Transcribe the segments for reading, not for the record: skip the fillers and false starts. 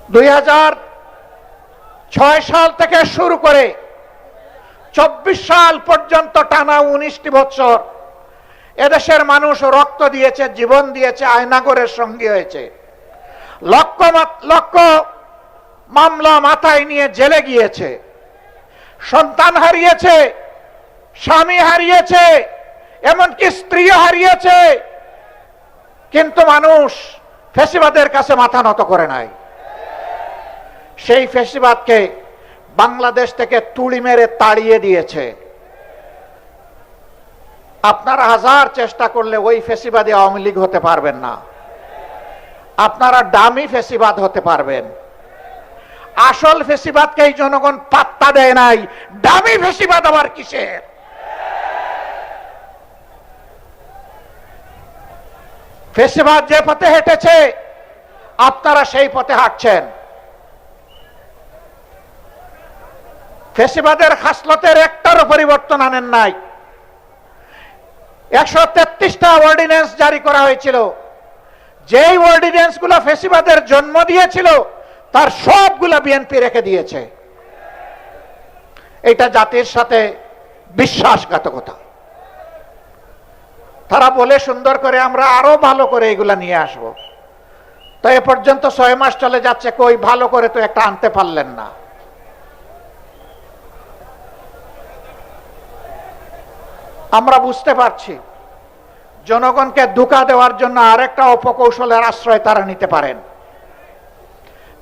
2006 সাল থেকে শুরু করে 24 সাল পর্যন্ত টানা 19টি বছর এদেশের মানুষ রক্ত দিয়েছে, জীবন দিয়েছে, আয়নাগরের সঙ্গী হয়েছে। লক্ষ লক্ষ মামলা মাথায় নিয়ে জেলে গিয়েছে, সন্তান হারিয়েছে, স্বামী হারিয়েছে, এমনকি স্ত্রীও হারিয়েছে। কিন্তু মানুষ ফ্যাসিবাদের কাছে মাথা নত করে নাই। সেই ফ্যাসিবাদকে বাংলাদেশ থেকে তুড়ি মেরে তাড়িয়ে দিয়েছে। আপনারা হাজার চেষ্টা করলে ওই ফ্যাসিবাদী আওয়ামী লীগ হতে পারবেন না। আপনারা ডামি ফ্যাসিবাদ হতে পারবেন। আসল ফ্যাসিবাদকে এই জনগণ পাত্তা দেয় নাই। ডামি ফ্যাসিবাদ আবার কিসের? ফ্যাসিবাদ যে পথে হেঁটেছে আপনারা সেই পথে হাঁটছেন। ফ্যাসিবাদের খাসলতের একটারও পরিবর্তন আনেন নাই। 133টা অর্ডিন্যান্স জারি করা হয়েছিল। যেই অর্ডিন্যান্স গুলো ফ্যাসিবাদের জন্ম দিয়েছিল তার সবগুলা বিএনপি রেখে দিয়েছে। এটা জাতির সাথে বিশ্বাসঘাতকতা। তারা বলে সুন্দর করে আমরা আরো ভালো করে এগুলা নিয়ে আসব। তো এ পর্যন্ত 6 মাস চলে যাচ্ছে, কই ভালো করে তো একটা আনতে পারলেন না। আমরা বুঝতে পারছি জনগণকে ধোঁকা দেওয়ার জন্য আরেকটা অপকৌশলের আশ্রয় তারা নিতে পারেন।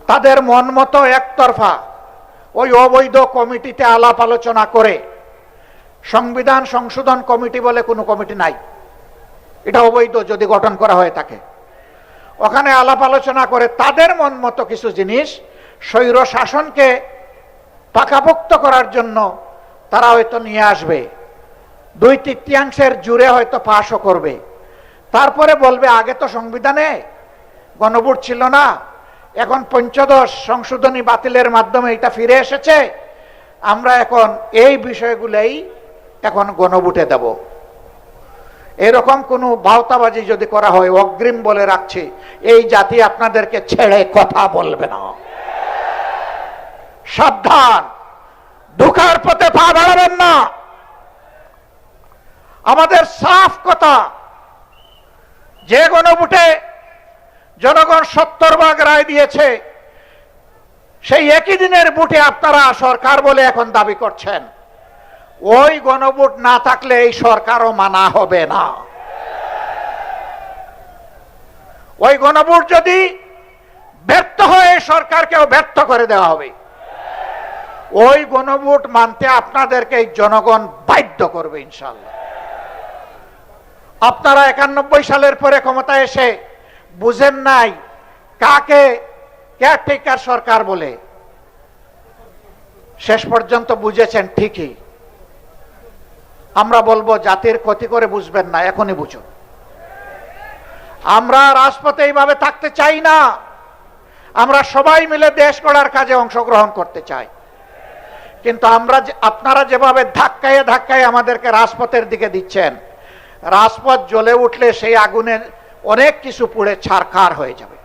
তাদের মন মতো একতরফা ওই অবৈধ কমিটিতে আলাপ আলোচনা করে, সংবিধান সংশোধন কমিটি বলে কোনো কমিটি নাই, এটা অবৈধ যদি গঠন করা হয়ে থাকে। ওখানে আলাপ আলোচনা করে তাদের মন মতো কিছু জিনিস স্বৈর শাসনকে পাকাপোক্ত করার জন্য তারা হয়তো নিয়ে আসবে। 2/3 জুড়ে হয়তো পাশও করবে। তারপরে বলবে আগে তো সংবিধানে গণভোট ছিল না, এখন পঞ্চদশ সংশোধনী বাতিলের মাধ্যমে এটা ফিরে এসেছে, আমরা এখন এই বিষয়গুলোই এখন গণভোটে দেব। এরকম কোনো ভাওতাবাজি যদি করা হয়, অগ্রিম বলে রাখছি এই জাতি আপনাদেরকে ছেড়ে কথা বলবে না। সাবধান, ধোঁকার পথে পা বাড়াবেন না। আমাদের সাফ কথা, যে গণভোটে জনগণ 70 ভাগ রায় দিয়েছে, সেই একই দিনের ভোটে আপনারা সরকার বলে এখন দাবি করছেন। ওই গণভোট না থাকলে এই সরকারও মানা হবে না। ওই গণভোট যদি ব্যর্থ হয় সরকারকেও ব্যর্থ করে দেওয়া হবে। ওই গণভোট মানতে আপনাদেরকে জনগণ বাধ্য করবে ইনশাআল্লাহ। আপনারা 91 সালের পরে ক্ষমতায় এসে বুঝেন নাই কাকে কেয়ারটেকার সরকার বলে। শেষ পর্যন্ত বুঝেছেন ঠিকই। আমরা বলবো জাতির ক্ষতি করে বুঝবেন না, এখনই বুঝুন। আমরা রাজপথে এইভাবে থাকতে চাই না। আমরা সবাই মিলে দেশ গড়ার কাজে অংশগ্রহণ করতে চাই। কিন্তু আপনারা যেভাবে ধাক্কায় ধাক্কায় আমাদেরকে রাজপথের দিকে দিচ্ছেন, রাজপথ জ্বলে উঠলে সেই আগুনে অনেক কিছু পুড়ে ছারখার হয়ে যাবে।